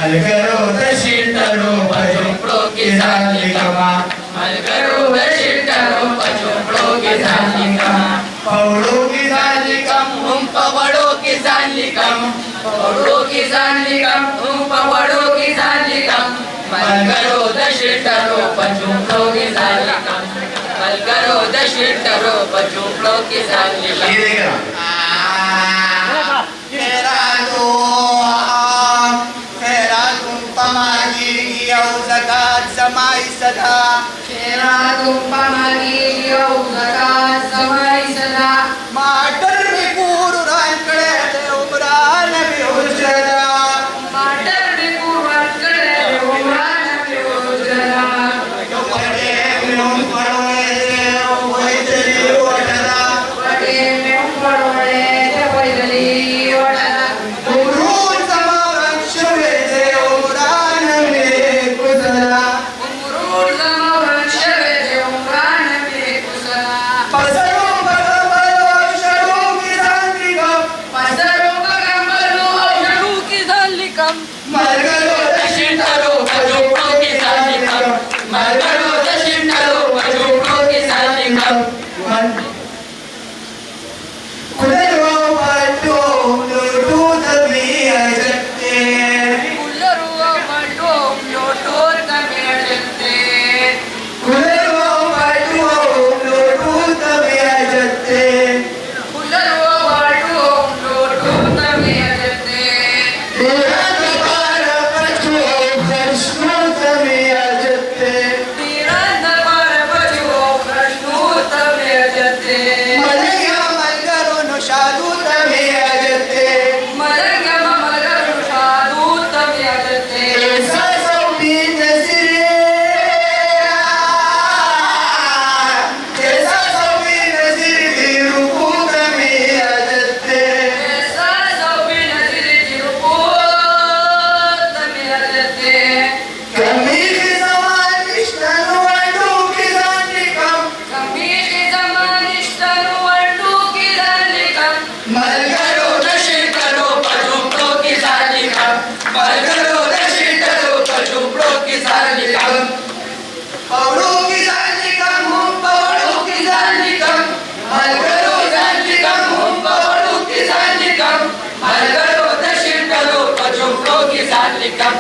मलकरो दशितरो पजुपड़ो की जालिकमा मलकरो दशितरो पजुपड़ो की जालिकमा पौड़ो की जालिकम हम पवड़ो की जालिकम पौड़ो की जालिकम हम पवड़ो की जालिकम मलकरो दशितरो पजुपड़ो की जालिकम मलकरो दशितरो पजुपड़ो की जालिकम समाई सदा तेरा तुम मागी लियो जगात समाई सदा माटर में पूरू रांकड़े दे उमरान भी उजरा माटर में कुरान करे उमरान में उजरा जो पड़े में उन पड़ोए दे वही तेरी वडरा पड़े में पड़ोए दे वही गली वडरा उमरून समारन शुवे दे उमरान में गुजरा उमरूर जमावन शवे दे उमरान में कुसरा पसरो बगबलो शरू की जानी गम पसरो बगमलो शरू की जालिकम मलगलो दशितरो पजुपड़ो की जालिकम मलकरो दशितरो पजुपड़ो की जालिकम कुलरो वाटो लोटू तभी अजते कुलरुआ मंडो लोटोर का मेड़ते कुलरो वाटो लोटू तभी अजते कुलरुआ वाटो लोटोर का मेड़ते तेरा दरबार पछो खर्शनु तभी अजते तेरा दरबार बजो कृष्णो तवे जते मलया मलगरो नुशादू तभी अजते मलंग मलर साधु तवे जते ऐसा सौबी नजरे ऐसा सौबी नजरे रुकू तभी अजते ऐसा सभी नजर जिरको तवे जते कमी के समान इश्तनु वडू की जानी कम कमीशी जमानिष्ठनु वंडू की जालिकम मलकरो दशितरो पजुपड़ो की जालिकम मलकरो दशितरो पजुपड़ो की जालिकम पौड़ू की जानी कम हम पौड़ू की जानी कम मलकरो जालिकम हम पवड़ो की जालिकम मलकरो दशितरो पजुपड़ो की जालिकम